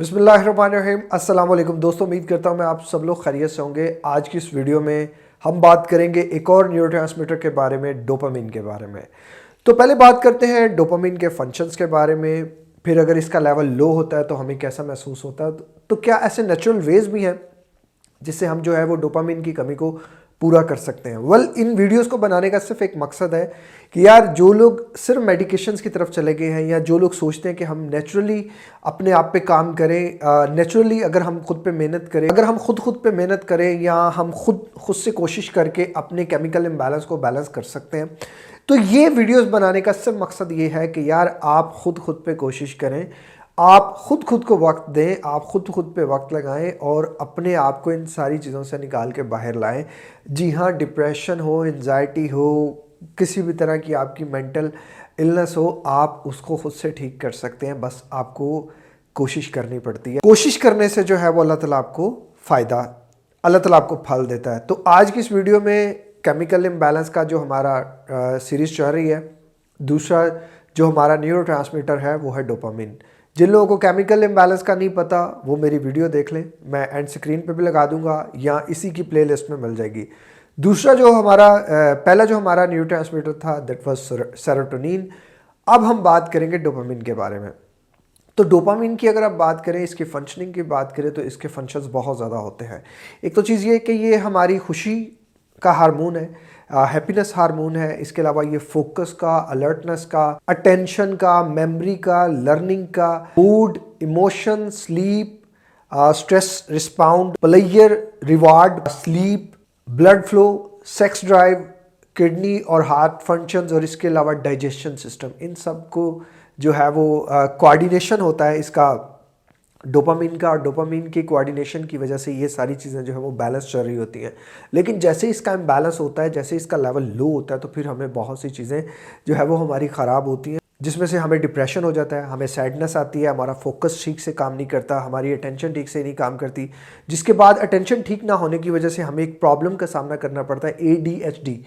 बिस्मिल्लाहिर्रहमानिर्रहीम। अस्सलाम वालेकुम दोस्तों, उम्मीद करता हूँ मैं आप सब लोग खैरियत से होंगे। आज की इस वीडियो में हम बात करेंगे एक और न्यूरोट्रांसमीटर के बारे में, डोपामिन के बारे में। तो पहले बात करते हैं डोपामिन के फंक्शंस के बारे में, फिर अगर इसका लेवल लो होता है तो हमें कैसा महसूस होता है। तो क्या ऐसे नेचुरल वेज भी हैं जिससे हम जो है वो डोपामिन की कमी को पूरा कर सकते हैं। इन वीडियोस को बनाने का सिर्फ एक मकसद है कि यार जो लोग सिर्फ मेडिकेशंस की तरफ चले गए हैं, या जो लोग सोचते हैं कि हम नेचुरली अपने आप पे काम करें, नेचुरली अगर हम खुद पे मेहनत करें, अगर हम खुद पे मेहनत करें, या हम खुद से कोशिश करके अपने केमिकल इम्बैलेंस को बैलेंस कर सकते हैं। तो ये वीडियोस बनाने का सिर्फ मकसद ये है कि यार आप खुद पे कोशिश करें, आप खुद को वक्त दें, आप खुद पे वक्त लगाएं और अपने आप को इन सारी चीज़ों से निकाल के बाहर लाएं। जी हाँ, डिप्रेशन हो, एंजाइटी हो, किसी भी तरह की आपकी मेंटल इलनेस हो, आप उसको खुद से ठीक कर सकते हैं। बस आपको कोशिश करनी पड़ती है। कोशिश करने से जो है वो अल्लाह ताला आपको फ़ायदा, अल्लाह ताला आपको फल देता है। तो आज की इस वीडियो में केमिकल इम्बैलेंस का जो हमारा सीरीज़ चल रही है, दूसरा जो हमारा न्यूरोट्रांसमीटर है वो है डोपामिन। जिन लोगों को केमिकल इम्बैलेंस का नहीं पता वो मेरी वीडियो देख लें, मैं एंड स्क्रीन पे भी लगा दूंगा या इसी की प्लेलिस्ट में मिल जाएगी। दूसरा जो हमारा पहला जो हमारा न्यूरोट्रांसमीटर था दैट वाज सेरोटोनिन। अब हम बात करेंगे डोपामिन के बारे में। तो डोपामिन की अगर आप बात करें, इसकी फंक्शनिंग की बात करें, तो इसके फंक्शंस बहुत ज़्यादा होते हैं। एक तो चीज़ ये कि ये हमारी खुशी का हार्मोन है, हैप्पीनेस हार्मोन है। इसके अलावा ये फोकस का, अलर्टनेस का, अटेंशन का, मेमोरी का, लर्निंग का, mood, emotion, sleep, stress response, pleasure, reward, sleep, blood flow, sex drive, kidney और हार्ट फंक्शंस, और इसके अलावा डाइजेशन सिस्टम, इन सब को जो है वो कोऑर्डिनेशन होता है इसका डोपामिन का। और डोपामिन की कोऑर्डिनेशन की वजह से ये सारी चीज़ें जो है वो बैलेंस चल रही होती हैं। लेकिन जैसे ही इसका इम्बैलेंस होता है, जैसे इसका लेवल लो होता है, तो फिर हमें बहुत सी चीज़ें जो है वो हमारी ख़राब होती हैं, जिसमें से हमें डिप्रेशन हो जाता है, हमें सैडनेस आती है, हमारा फोकस ठीक से काम नहीं करता, हमारी अटेंशन ठीक से नहीं काम करती, जिसके बाद अटेंशन ठीक ना होने की वजह से हमें एक प्रॉब्लम का सामना करना पड़ता है, ADHD।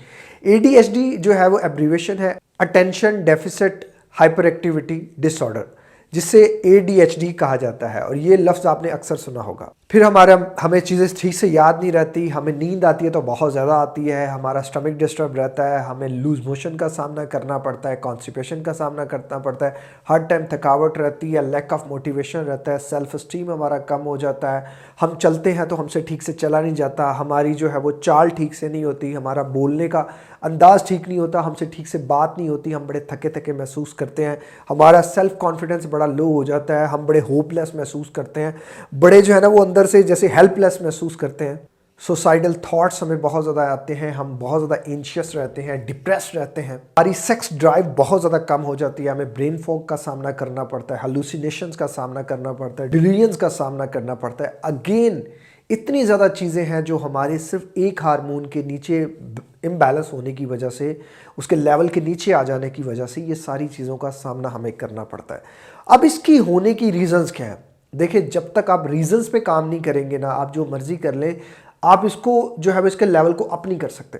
ADHD जो है वो एब्रीवेशन है attention deficit hyper activity disorder, जिससे ADHD कहा जाता है। और ये लफ्ज़ आपने अक्सर सुना होगा। फिर हमें चीज़ें ठीक से याद नहीं रहती, हमें नींद आती है तो बहुत ज़्यादा आती है, हमारा स्टमक डिस्टर्ब रहता है, हमें लूज मोशन का सामना करना पड़ता है, कॉन्स्टिपेशन का सामना करना पड़ता है, हर टाइम थकावट रहती है, लैक ऑफ मोटिवेशन रहता है, सेल्फ स्टीम हमारा कम हो जाता है, हम चलते हैं तो हमसे ठीक से चला नहीं जाता, हमारी जो है वो चाल ठीक से नहीं होती, हमारा बोलने का अंदाज़ ठीक नहीं होता, हमसे ठीक से बात नहीं होती, हम बड़े थके थके महसूस करते हैं, हमारा सेल्फ कॉन्फिडेंस बड़ा लो हो जाता है, हम बड़े होपलेस महसूस करते हैं, बड़े जो है ना वो अंदर से जैसे हेल्पलेस महसूस करते हैं। सुसाइडल थॉट्स हमें बहुत ज़्यादा आते हैं, हम बहुत ज़्यादा एंशियस रहते हैं, डिप्रेस्ड रहते हैं, हमारी सेक्स ड्राइव बहुत ज़्यादा कम हो जाती है, हमें ब्रेन फॉग का सामना करना पड़ता है, हेलुसिनेशंस का सामना करना पड़ता है, डिलीजन्स का सामना करना पड़ता है। अगेन इतनी ज़्यादा चीज़ें हैं जो हमारे सिर्फ एक हार्मोन के नीचे इम्बैलेंस होने की वजह से, उसके लेवल के नीचे आ जाने की वजह से ये सारी चीज़ों का सामना हमें करना पड़ता है। अब इसकी होने की रीज़न्स क्या हैं? देखिए, जब तक आप रीज़न्स पे काम नहीं करेंगे ना, आप जो मर्ज़ी कर लें, आप इसको जो है इसके लेवल को अप नहीं कर सकते।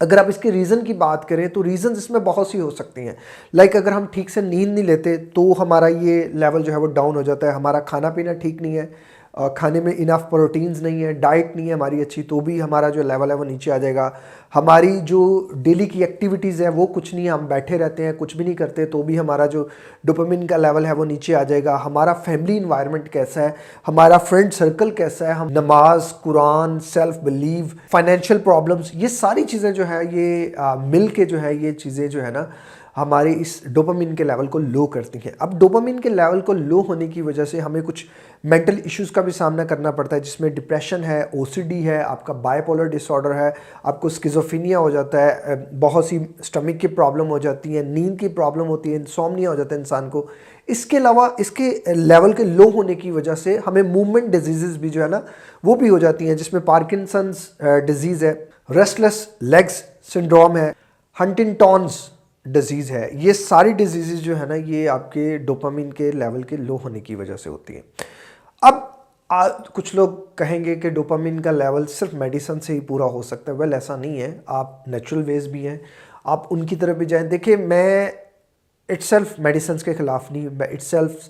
अगर आप इसके रीज़न की बात करें तो रीज़न्स इसमें बहुत सी हो सकती हैं। लाइक अगर हम ठीक से नींद नहीं लेते तो हमारा ये लेवल जो है वो डाउन हो जाता है, हमारा खाना पीना ठीक नहीं है, खाने में इनफ प्रोटीन्स नहीं है, डाइट नहीं है हमारी अच्छी, तो भी हमारा जो लेवल है वो नीचे आ जाएगा। हमारी जो डेली की एक्टिविटीज़ है वो कुछ नहीं है, हम बैठे रहते हैं, कुछ भी नहीं करते, तो भी हमारा जो डोपामिन का लेवल है वो नीचे आ जाएगा। हमारा फैमिली इन्वायरमेंट कैसा है, हमारा फ्रेंड सर्कल कैसा है, हम नमाज, Quran, self believe, financial problems, ये सारी चीज़ें जो है ये मिल के जो है ये चीज़ें जो है ना हमारे इस डोपामिन के लेवल को लो करती हैं। अब डोपामिन के लेवल को लो होने की वजह से हमें कुछ मेंटल इश्यूज़ का भी सामना करना पड़ता है, जिसमें डिप्रेशन है, OCD है, आपका बाइपोलर डिसऑर्डर है, आपको स्किज़ोफ्रेनिया हो जाता है, बहुत सी स्टमक की प्रॉब्लम हो जाती है, नींद की प्रॉब्लम होती है, इंसोम्निया हो जाता है इंसान को। इसके अलावा इसके लेवल के लो होने की वजह से हमें मूवमेंट डिजीज़ भी जो है ना वो भी हो जाती हैं, जिसमें पार्किंसंस डिजीज़ है, रेस्टलेस लेग्स सिंड्रोम है, हंटिंगटन्स डिजीज़ है। ये सारी डिजीज़ जो है ना ये आपके डोपामिन के लेवल के लो होने की वजह से होती हैं। अब कुछ लोग कहेंगे कि डोपामिन का लेवल सिर्फ मेडिसिन से ही पूरा हो सकता है। वेल, ऐसा नहीं है, आप नेचुरल वेज भी हैं, आप उनकी तरफ भी जाएं। देखिए, मैं इट्सेल्फ मेडिसिन के ख़िलाफ़ नहीं, मैं इट्सेल्फ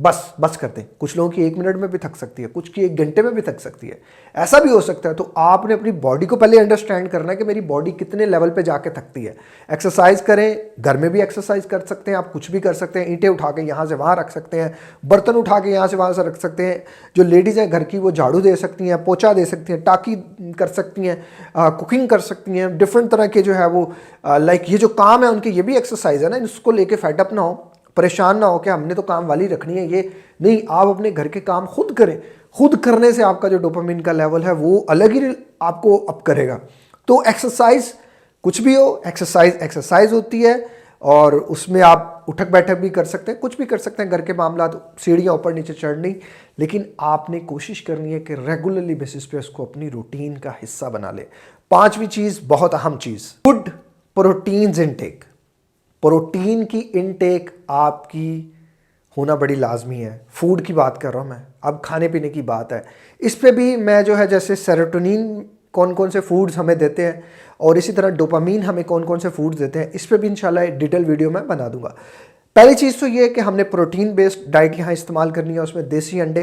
बस करते हैं। कुछ लोगों की 1 मिनट में भी थक सकती है, कुछ की 1 घंटे में भी थक सकती है, ऐसा भी हो सकता है। तो आपने अपनी बॉडी को पहले अंडरस्टैंड करना है कि मेरी बॉडी कितने लेवल पे जाके थकती है। एक्सरसाइज करें, घर में भी एक्सरसाइज कर सकते हैं आप, कुछ भी कर सकते हैं। ईंटें उठा के यहाँ से वहाँ रख सकते हैं, बर्तन उठा के यहाँ से वहाँ से रख सकते हैं। जो लेडीज़ हैं घर की वो झाड़ू दे सकती हैं, पोछा दे सकती हैं, टाकी कर सकती हैं, कुकिंग कर सकती हैं, डिफरेंट तरह के जो है वो लाइक ये जो काम है उनके, ये भी एक्सरसाइज है ना। इसको लेके फेडअप ना हो, परेशान ना हो कि हमने तो काम वाली रखनी है, ये नहीं। आप अपने घर के काम खुद करें। खुद करने से आपका जो डोपामिन का लेवल है वो अलग ही आपको अप करेगा। तो एक्सरसाइज कुछ भी हो, एक्सरसाइज होती है और उसमें आप उठक बैठक भी कर सकते हैं, कुछ भी कर सकते हैं घर के मामला, सीढ़ियाँ ऊपर नीचे चढ़नी। लेकिन आपने कोशिश करनी है कि रेगुलरली बेसिस पे उसको अपनी रूटीन का हिस्सा बना ले। 5वीं चीज़, बहुत अहम चीज़, गुड प्रोटीन्स इनटेक। प्रोटीन की इनटेक आपकी होना बड़ी लाजमी है। फूड की बात कर रहा हूँ मैं, अब खाने पीने की बात है। इस पे भी मैं जो है जैसे सेरोटोनिन कौन कौन से फूड्स हमें देते हैं और इसी तरह डोपामीन हमें कौन कौन से फूड्स देते हैं, इस पे भी इंशाल्लाह डिटेल वीडियो मैं बना दूंगा। पहली चीज़ तो ये है कि हमने प्रोटीन बेस्ड डाइट यहाँ इस्तेमाल करनी है। उसमें देसी अंडे,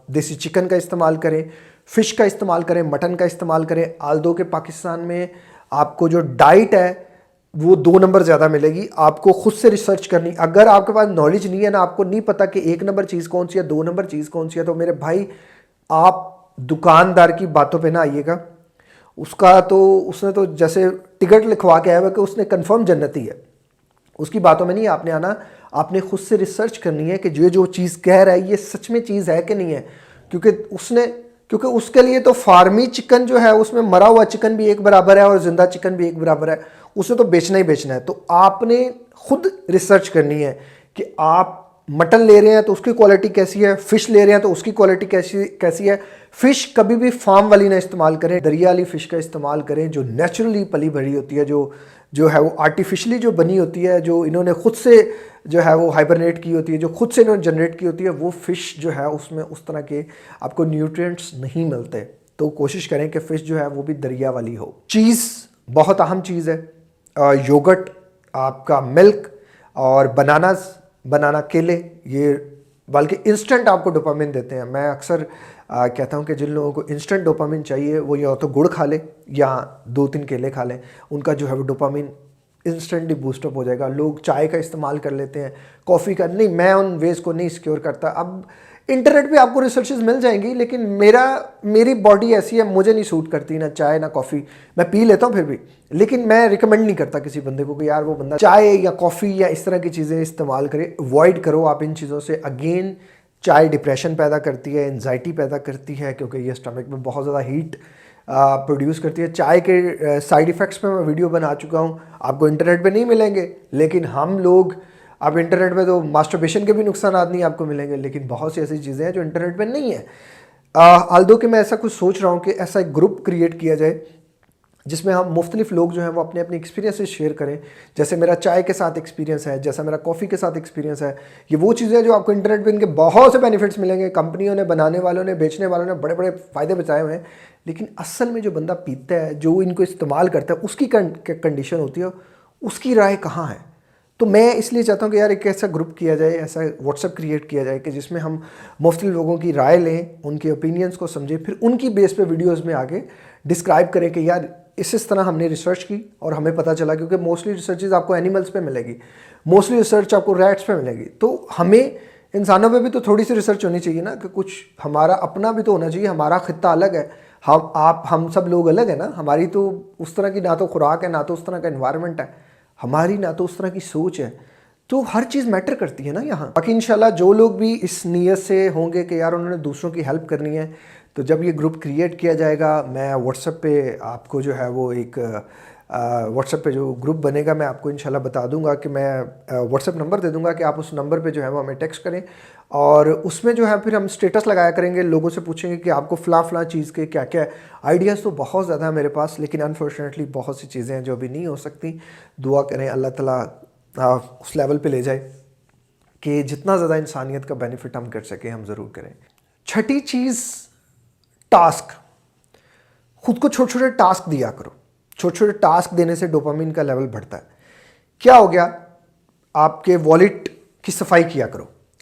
देसी चिकन का इस्तेमाल करें, फ़िश का इस्तेमाल करें, मटन का इस्तेमाल करें। आल्दो के पाकिस्तान में आपको जो डाइट है वो 2 नंबर ज़्यादा मिलेगी। आपको खुद से रिसर्च करनी। अगर आपके पास नॉलेज नहीं है ना, आपको नहीं पता कि 1 नंबर चीज़ कौन सी है, 2 नंबर चीज़ कौन सी है, तो मेरे भाई आप दुकानदार की बातों पे ना आइएगा। उसका तो उसने तो जैसे टिकट लिखवा के आया हुआ कि उसने कंफर्म जन्नती है, उसकी बातों में नहीं आपने आना। आपने खुद से रिसर्च करनी है कि जो चीज़ कह रहा है ये सच में चीज़ है कि नहीं है। क्योंकि उसके लिए तो फार्मी चिकन जो है उसमें मरा हुआ चिकन भी एक बराबर है और ज़िंदा चिकन भी एक बराबर है, उसे तो बेचना ही बेचना है। तो आपने खुद रिसर्च करनी है कि आप मटन ले रहे हैं तो उसकी क्वालिटी कैसी है, फ़िश ले रहे हैं तो उसकी क्वालिटी कैसी है। फ़िश कभी भी फार्म वाली ना इस्तेमाल करें, दरिया वाली फ़िश का इस्तेमाल करें जो नेचुरली पली भरी होती है, जो है वो आर्टिफिशियली जो बनी होती है, जो इन्होंने खुद से जो है वो हाइबरनेट की होती है, जो खुद से इन्होंने जनरेट की होती है। वो फ़िश जो है उसमें उस तरह के आपको न्यूट्रिएंट्स नहीं मिलते। तो कोशिश करें कि फ़िश जो है वो भी दरिया वाली हो। चीज़ बहुत अहम चीज़ है। योगर्ट, आपका मिल्क और बनाना केले, ये बल्कि इंस्टेंट आपको डोपामिन देते हैं। मैं अक्सर कहता हूँ कि जिन लोगों को इंस्टेंट डोपामिन चाहिए वो या तो गुड़ खा ले या 2-3 केले खा लें, उनका जो है वो डोपामिन इंस्टेंटली बूस्टअप हो जाएगा। लोग चाय का इस्तेमाल कर लेते हैं, कॉफ़ी का नहीं। मैं उन वेज को नहीं सिक्योर करता। अब इंटरनेट पे आपको रिसर्चेज मिल जाएंगी, लेकिन मेरी बॉडी ऐसी है, मुझे नहीं सूट करती ना चाय ना कॉफ़ी। मैं पी लेता हूँ फिर भी, लेकिन मैं रिकमेंड नहीं करता किसी बंदे को कि यार वो बंदा चाय या कॉफ़ी या इस तरह की चीज़ें इस्तेमाल करे। अवॉइड करो आप इन चीज़ों से। अगेन, चाय डिप्रेशन पैदा करती है, एंजाइटी पैदा करती है, क्योंकि ये स्टमक में बहुत ज़्यादा हीट प्रोड्यूस करती है। चाय के साइड इफ़ेक्ट्स पे मैं वीडियो बना चुका हूँ, आपको इंटरनेट पे नहीं मिलेंगे। लेकिन हम लोग, अब इंटरनेट पे तो मास्टरबेशन के भी नुकसान नहीं आपको मिलेंगे, लेकिन बहुत सी ऐसी चीज़ें हैं जो इंटरनेट पे नहीं है। आल्दो कि मैं ऐसा कुछ सोच रहा हूँ कि ऐसा एक ग्रुप क्रिएट किया जाए जिसमें हम मुख्तलिफ लोग जो हैं वो अपने अपने एक्सपीरियंसेस शेयर करें। जैसे मेरा चाय के साथ एक्सपीरियंस है, जैसा मेरा कॉफ़ी के साथ एक्सपीरियंस है। ये वो चीज़ें जो आपको इंटरनेट पे इनके बहुत से बेनिफिट्स मिलेंगे। कंपनियों ने, बनाने वालों ने, बेचने वालों ने बड़े बड़े फ़ायदे बचाए हुए हैं, लेकिन असल में जो बंदा पीता है, जो इनको इस्तेमाल करता है, उसकी कंडीशन होती है, उसकी राय कहाँ है। तो मैं इसलिए चाहता हूँ कि यार एक ऐसा ग्रुप किया जाए, ऐसा व्हाट्सएप क्रिएट किया जाए कि जिसमें हम मुख्तलिफ लोगों की राय लें, उनके ओपिनियंस को समझें, फिर उनकी बेस पे वीडियोस में आगे डिस्क्राइब करें कि यार इस तरह हमने रिसर्च की और हमें पता चला। क्योंकि मोस्टली रिसर्चेज आपको एनिमल्स पे मिलेगी, मोस्टली रिसर्च आपको रैट्स पे मिलेगी। तो हमें इंसानों पे भी तो थोड़ी सी रिसर्च होनी चाहिए ना, कि कुछ हमारा अपना भी तो होना चाहिए। हमारा खित्ता अलग है, हम सब लोग अलग है ना। हमारी तो उस तरह की ना तो खुराक है, ना तो उस तरह का एनवायरनमेंट है हमारी, ना तो उस तरह की सोच है। तो हर चीज़ मैटर करती है ना यहाँ। बाकी इंशाल्लाह जो लोग भी इस नीयत से होंगे कि यार उन्होंने दूसरों की हेल्प करनी है, तो जब ये ग्रुप क्रिएट किया जाएगा, मैं व्हाट्सएप पे आपको जो है वो एक व्हाट्सएप पे जो ग्रुप बनेगा मैं आपको इंशाल्लाह बता दूंगा कि मैं व्हाट्सएप नंबर दे दूंगा कि आप उस नंबर पे जो है वो हमें टेक्स्ट करें। और उसमें जो है फिर हम स्टेटस लगाया करेंगे, लोगों से पूछेंगे कि आपको फ़लाँ चीज़ के क्या क्या आइडियाज़। तो बहुत ज़्यादा है मेरे पास, लेकिन अनफॉर्चुनेटली बहुत सी चीज़ें हैं जो अभी नहीं हो सकती। दुआ करें अल्लाह ताला उस लेवल पे ले जाए कि जितना ज़्यादा इंसानियत का बेनिफिट हम कर सकें हम ज़रूर करें। छठी चीज़, टास्क। खुद को छोटे छोटे टास्क दिया करो। छोटे छोटे टास्क देने से डोपामिन का लेवल बढ़ता है। क्या हो गया, आपके वॉलेट की सफाई किया करो।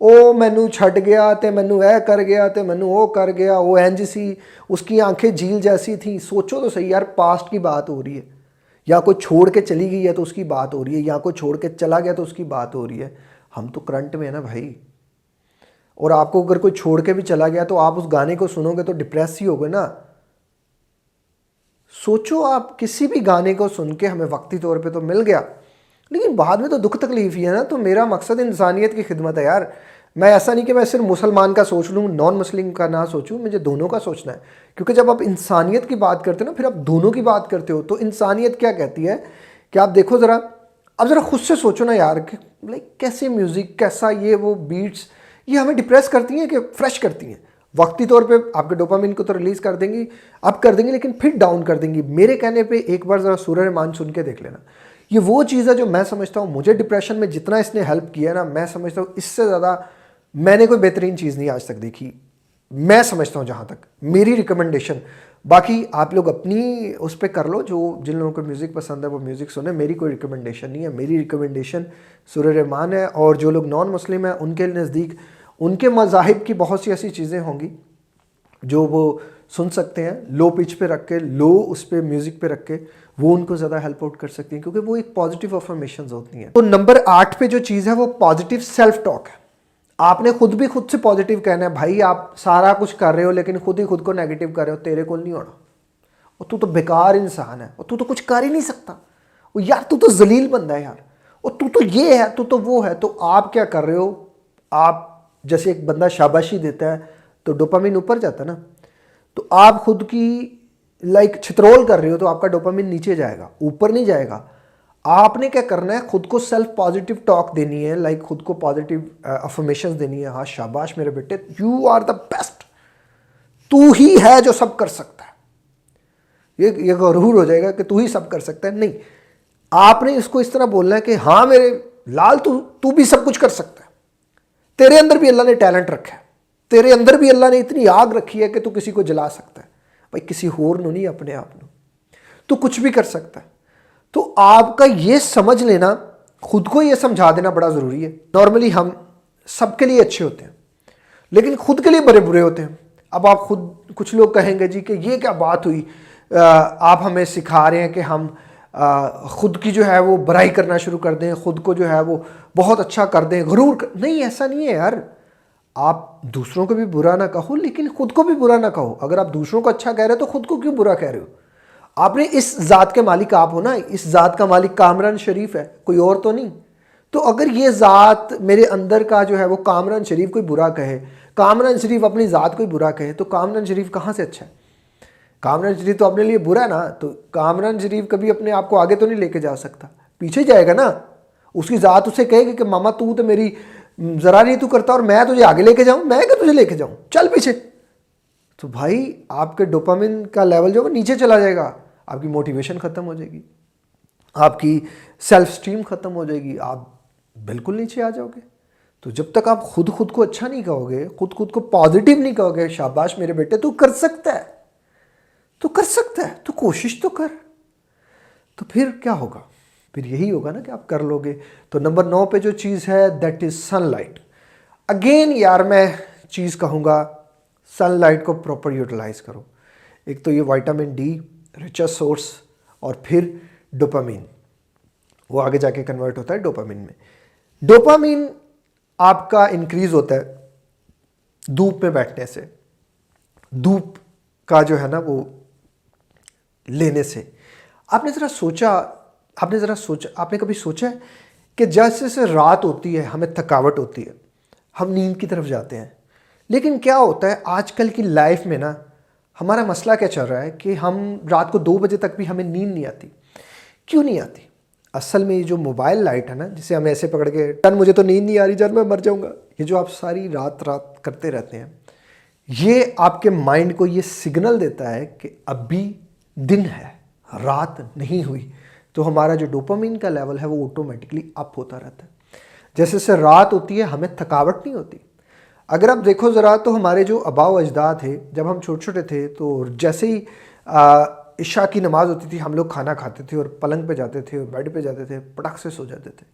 ਉਹ ਮੈਨੂੰ ਛੱਡ ਗਿਆ ਤੇ ਮੈਨੂੰ ਇਹ ਕਰ ਗਿਆ ਤੇ ਮੈਨੂੰ वो कर गया, वो इंज सी, उसकी आंखें झील जैसी थी। सोचो तो सही यार, पास्ट की बात हो रही है, या कोई छोड़ के चली गई है तो उसकी बात हो रही है, या कोई छोड़ के चला गया तो उसकी बात हो रही है। हम तो करंट में है ना भाई। और आपको अगर कोई छोड़ के भी चला गया तो आप उस गाने को सुनोगे तो डिप्रेस ही होगे ना। सोचो आप किसी भी गाने को सुन के हमें वक्ती तौर पे तो मिल गया, लेकिन बाद में तो दुख तकलीफ ही है ना। तो मेरा मकसद इंसानियत की खिदमत है यार। मैं ऐसा नहीं कि मैं सिर्फ मुसलमान का सोच लूँ, नॉन मुस्लिम का ना सोचूं, मुझे दोनों का सोचना है। क्योंकि जब आप इंसानियत की बात करते हो ना, फिर आप दोनों की बात करते हो। तो इंसानियत क्या कहती है कि आप देखो ज़रा, अब ज़रा खुद से सोचो ना यार कि लाइक कैसे म्यूज़िक, कैसा ये वो बीट्स, ये हमें डिप्रेस करती हैं कि फ्रेश करती हैं। वक्ती तौर पे आपके डोपामिन को तो रिलीज़ कर देंगी, अप कर देंगी, लेकिन फिर डाउन कर देंगी। मेरे कहने पे एक बार ज़रा सूरह रहमान सुन के देख लेना। ये वो चीज़ है जो मैं समझता हूँ, मुझे डिप्रेशन में जितना इसने हेल्प किया ना, मैं समझता हूँ इससे ज़्यादा मैंने कोई बेहतरीन चीज़ नहीं आज तक देखी। मैं समझता हूँ जहाँ तक मेरी रिकमेंडेशन। बाकी आप लोग अपनी उस पर कर लो, जो जिन लोगों को म्यूज़िक पसंद है वो म्यूज़िक सुने। मेरी कोई रिकमेंडेशन नहीं है, मेरी रिकमेंडेशन सूरह रहमान है। और जो लोग नॉन मुस्लिम हैं उनके नज़दीक उनके मज़ाहिब की बहुत सी ऐसी चीज़ें होंगी जो वो सुन सकते हैं, लो पिच पे रख के, लो उस पर म्यूज़िक पे रख के, वो उनको ज़्यादा हेल्प आउट कर सकती हैं, क्योंकि वो एक पॉजिटिव अफर्मेशंस होती हैं। तो नंबर 8 पे जो चीज़ है वो पॉजिटिव सेल्फ टॉक है। आपने खुद भी खुद से पॉजिटिव कहना है। भाई आप सारा कुछ कर रहे हो लेकिन खुद ही खुद को नेगेटिव कर रहे हो, तेरे को नहीं होना, और तू तो बेकार इंसान है, और तू तो कुछ कर ही नहीं सकता, और यार तू तो जलील बंदा है यार, और तू तो ये है, तू तो वो है। तो आप क्या कर रहे हो, आप जैसे एक बंदा शाबाशी देता है तो डोपामिन ऊपर जाता है ना, तो आप खुद की लाइक छितरोल कर रहे हो तो आपका डोपामिन नीचे जाएगा, ऊपर नहीं जाएगा। आपने क्या करना है, खुद को सेल्फ पॉजिटिव टॉक देनी है, लाइक खुद को पॉजिटिव अफर्मेशंस देनी है। हाँ शाबाश मेरे बेटे, यू आर द बेस्ट, तू ही है जो सब कर सकता है। ये गरूर हो जाएगा कि तू ही सब कर सकता है, नहीं। आपने इसको इस तरह बोलना है कि हाँ मेरे लाल, तू भी सब कुछ कर सकता है, तेरे अंदर भी अल्लाह ने टैलेंट रखा है, तेरे अंदर भी अल्लाह ने इतनी आग रखी है कि तू किसी को जला सकता है। भाई किसी होर नु नहीं, अपने आप नु तू कुछ भी कर सकता है। तो आपका ये समझ लेना, खुद को ये समझा देना बड़ा ज़रूरी है। नॉर्मली हम सबके लिए अच्छे होते हैं लेकिन खुद के लिए बड़े बुरे होते हैं। अब आप खुद, कुछ लोग कहेंगे जी कि ये क्या बात हुई, आप हमें सिखा रहे हैं कि हम खुद की जो है वो बुराई करना शुरू कर दें, खुद को जो है वो बहुत अच्छा कर दें, नहीं, ऐसा नहीं है यार। आप दूसरों को भी बुरा ना कहो लेकिन खुद को भी बुरा ना कहो। अगर आप दूसरों को अच्छा कह रहे हो तो खुद को क्यों बुरा कह रहे हो? आपने इस ज़ात के मालिक आप हो ना, इस ज़ात का मालिक कामरान शरीफ है, कोई और तो नहीं। तो अगर ये ज़ात मेरे अंदर का जो है वो कामरान शरीफ कोई बुरा कहे, कामरान शरीफ अपनी ज़ात कोई बुरा कहे, तो कामरान शरीफ कहाँ से अच्छा है? कामरान शरीफ तो अपने लिए बुरा है ना। तो कामरान शरीफ कभी अपने आप को आगे तो नहीं लेके जा सकता, पीछे जाएगा ना। उसकी ज़ात उसे कहेगी कि मामा तू तो मेरी ज़रा नहीं तू करता और मैं तुझे आगे लेके जाऊँ, मैं क्या तुझे लेके जाऊँ, चल पीछे। तो भाई आपके डोपामिन का लेवल जो है नीचे चला जाएगा, आपकी मोटिवेशन ख़त्म हो जाएगी, आपकी सेल्फ स्टीम ख़त्म हो जाएगी, आप बिल्कुल नीचे आ जाओगे। तो जब तक आप खुद को अच्छा नहीं कहोगे, खुद को पॉजिटिव नहीं कहोगे, शाबाश मेरे बेटे तू कर सकता है, तू कर सकता है, तू कोशिश तो कर, तो फिर क्या होगा? फिर यही होगा ना कि आप कर लोगे। तो नंबर 9 पे जो चीज़ है दैट इज़ सनलाइट। अगेन यार मैं चीज़ कहूँगा, सनलाइट को प्रॉपर यूटिलाइज करो। एक तो ये विटामिन डी रिचेस्ट सोर्स, और फिर डोपामिन, वो आगे जाके कन्वर्ट होता है डोपामिन में। डोपामिन आपका इंक्रीज होता है धूप में बैठने से, धूप का जो है ना वो लेने से। आपने कभी सोचा है कि जैसे जैसे रात होती है हमें थकावट होती है, हम नींद की तरफ जाते हैं, लेकिन क्या होता है आजकल की लाइफ में ना, हमारा मसला क्या चल रहा है कि हम रात को 2 बजे तक भी हमें नींद नहीं आती। क्यों नहीं आती? असल में ये जो मोबाइल लाइट है ना, जिसे हम ऐसे पकड़ के टन मुझे तो नींद नहीं आ रही जब मैं मर जाऊंगा, ये जो आप सारी रात करते रहते हैं, ये आपके माइंड को ये सिग्नल देता है कि अभी दिन है, रात नहीं हुई। तो हमारा जो डोपामिन का लेवल है वो ऑटोमेटिकली अप होता रहता है। जैसे जैसे रात होती है हमें थकावट नहीं होती। अगर आप देखो ज़रा तो हमारे जो आबाओ अजदाद थे, जब हम छोटे छोटे थे, तो जैसे ही इशा की नमाज़ होती थी हम लोग खाना खाते थे और पलंग पे जाते थे और बेड पे जाते थे, पटक से सो जाते थे।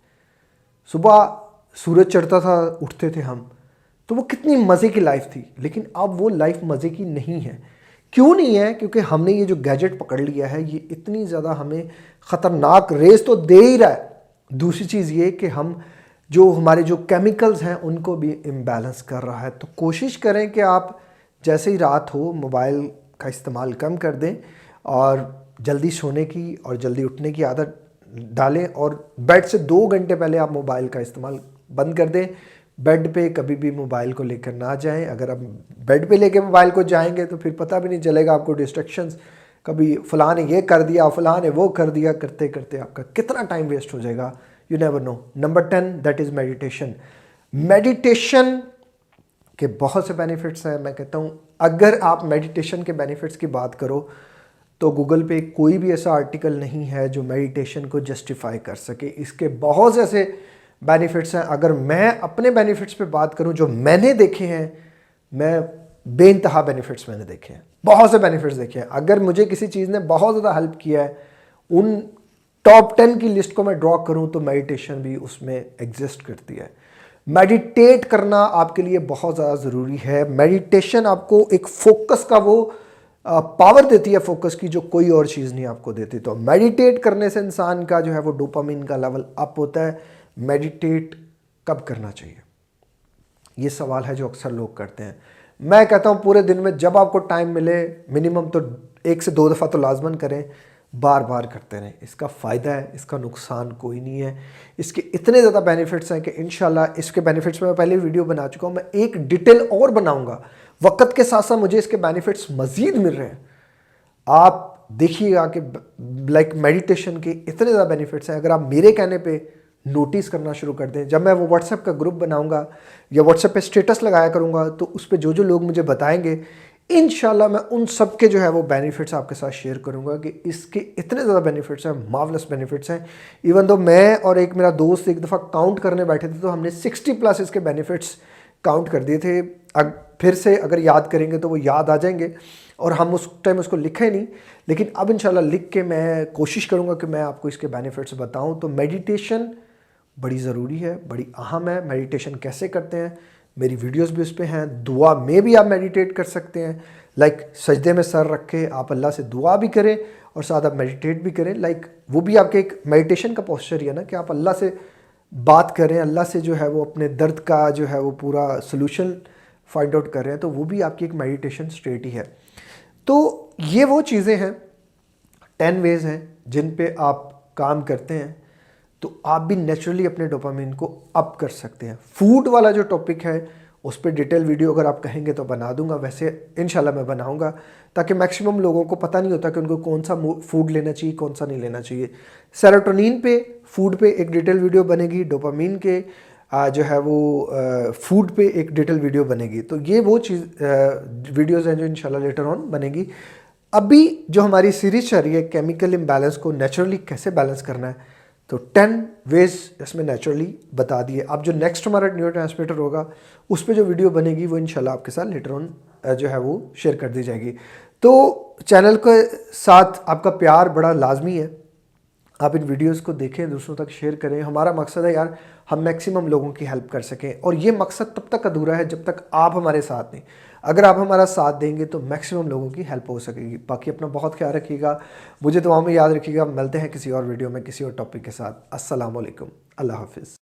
सुबह सूरज चढ़ता था उठते थे हम, तो वो कितनी मज़े की लाइफ थी। लेकिन अब वो लाइफ मज़े की नहीं है। क्यों नहीं है? क्योंकि हमने ये जो गैजेट पकड़ लिया है ये इतनी ज़्यादा हमें ख़तरनाक रेस तो दे ही रहा है। दूसरी चीज़ ये कि हम जो हमारे जो केमिकल्स हैं उनको भी इम्बैलेंस कर रहा है। तो कोशिश करें कि आप जैसे ही रात हो मोबाइल का इस्तेमाल कम कर दें और जल्दी सोने की और जल्दी उठने की आदत डालें, और बेड से 2 घंटे पहले आप मोबाइल का इस्तेमाल बंद कर दें। बेड पे कभी भी मोबाइल को लेकर ना जाएं। अगर आप बेड पे लेके मोबाइल को जाएंगे तो फिर पता भी नहीं चलेगा आपको डिस्ट्रैक्शंस, कभी फलां ने ये कर दिया, फलां ने वो कर दिया, करते करते आपका कितना टाइम वेस्ट हो जाएगा, you never know. Number 10 that is meditation. Meditation के बहुत से बेनिफिट्स हैं। मैं कहता हूँ अगर आप मेडिटेशन के बेनिफिट्स की बात करो तो गूगल पे कोई भी ऐसा आर्टिकल नहीं है जो मेडिटेशन को जस्टिफाई कर सके। इसके बहुत से ऐसे बेनिफिट्स हैं। अगर मैं अपने बेनिफिट्स पे बात करूं जो मैंने देखे हैं, मैं बेइंतहा बेनिफिट्स मैंने देखे हैं, बहुत से बेनिफिट्स देखे हैं। अगर मुझे किसी चीज़ ने बहुत ज़्यादा हेल्प किया है, उन टॉप 10 की लिस्ट को मैं ड्रॉ करूं तो मेडिटेशन भी उसमें एग्जिस्ट करती है। मेडिटेट करना आपके लिए बहुत ज़्यादा ज़रूरी है। मेडिटेशन आपको एक फोकस का वो पावर देती है, फोकस की, जो कोई और चीज़ नहीं आपको देती। तो मेडिटेट करने से इंसान का जो है वो डोपामिन का लेवल अप होता है। मेडिटेट कब करना चाहिए, ये सवाल है जो अक्सर लोग करते हैं। मैं कहता हूँ पूरे दिन में जब आपको टाइम मिले मिनिमम तो 1 से 2 दफ़ा तो लाजमन करें, बार बार करते रहें। इसका फ़ायदा है, इसका नुकसान कोई नहीं है। इसके इतने ज़्यादा बेनिफिट्स हैं कि इंशाल्लाह इसके बेनिफिट्स में मैं पहले वीडियो बना चुका हूँ, मैं एक डिटेल और बनाऊँगा। वक्त के साथ साथ मुझे इसके बेनिफिट्स मज़ीद मिल रहे हैं। आप देखिएगा कि लाइक मेडिटेशन के इतने ज़्यादा बेनिफिट्स हैं। अगर आप मेरे कहने पे नोटिस करना शुरू कर दें, जब मैं वो व्हाट्सएप का ग्रुप बनाऊंगा या व्हाट्सएप पे स्टेटस लगाया करूंगा तो उस पर जो जो लोग मुझे बताएंगे इंशाल्लाह मैं उन सब के जो है वो बेनिफिट्स आपके साथ शेयर करूंगा कि इसके इतने ज़्यादा बेनिफिट्स हैं, मार्वलस बेनिफिट्स हैं। इवन तो मैं और एक मेरा दोस्त एक दफ़ा काउंट करने बैठे थे तो हमने 60+ इसके बेनिफिट्स काउंट कर दिए थे। फिर से अगर याद करेंगे तो वो याद आ जाएंगे, और हम उस टाइम उसको लिखे नहीं, लेकिन अब इंशाल्लाह लिख के मैं कोशिश करूँगा कि मैं आपको इसके बेनिफिट्स बताऊँ। तो मेडिटेशन बड़ी ज़रूरी है, बड़ी अहम है। मेडिटेशन कैसे करते हैं, मेरी वीडियोस भी उस पे हैं। दुआ में भी आप मेडिटेट कर सकते हैं, लाइक सजदे में सर रख के आप अल्लाह से दुआ भी करें और साथ आप मेडिटेट भी करें। लाइक वो भी आपके एक मेडिटेशन का पोस्चर ही है ना, कि आप अल्लाह से बात करें, अल्लाह से जो है वो अपने दर्द का जो है वो पूरा सोल्यूशन फाइंड आउट कर रहे हैं, तो वो भी आपकी एक मेडिटेशन स्टेट ही है। तो ये वो चीज़ें हैं, 10 वेज़ हैं जिन पे आप काम करते हैं तो आप भी नेचुरली अपने डोपामिन को अप कर सकते हैं। फूड वाला जो टॉपिक है उस पर डिटेल वीडियो अगर आप कहेंगे तो बना दूंगा, वैसे इंशाल्लाह मैं बनाऊंगा, ताकि मैक्सिमम लोगों को पता नहीं होता कि उनको कौन सा फूड लेना चाहिए, कौन सा नहीं लेना चाहिए। सेरोटोनिन पे, फूड पे एक डिटेल वीडियो बनेगी, डोपामिन के जो है वो फूड पे एक डिटेल वीडियो बनेगी। तो ये वो चीज़ वीडियोज़ हैं जो इंशाल्लाह लेटर ऑन बनेगी। अभी जो हमारी सीरीज चल रही है केमिकल इम्बैलेंस को नेचुरली कैसे बैलेंस करना है, तो 10 वेज इसमें नेचुरली बता दिए। अब जो नेक्स्ट हमारा न्यूरोट्रांसमीटर होगा उस पर जो वीडियो बनेगी वो इंशाल्लाह आपके साथ लेटर ऑन जो है वो शेयर कर दी जाएगी। तो चैनल के साथ आपका प्यार बड़ा लाजमी है, आप इन वीडियोस को देखें, दूसरों तक शेयर करें। हमारा मकसद है यार हम मैक्सिमम लोगों की हेल्प कर सकें, और ये मकसद तब तक अधूरा है जब तक आप हमारे साथ नहीं। अगर आप हमारा साथ देंगे तो मैक्सिमम लोगों की हेल्प हो सकेगी। बाकी अपना बहुत ख्याल रखिएगा, मुझे दुआ में याद रखिएगा। मिलते हैं किसी और वीडियो में किसी और टॉपिक के साथ। अस्सलाम वालेकुम, अल्लाह हाफिज़।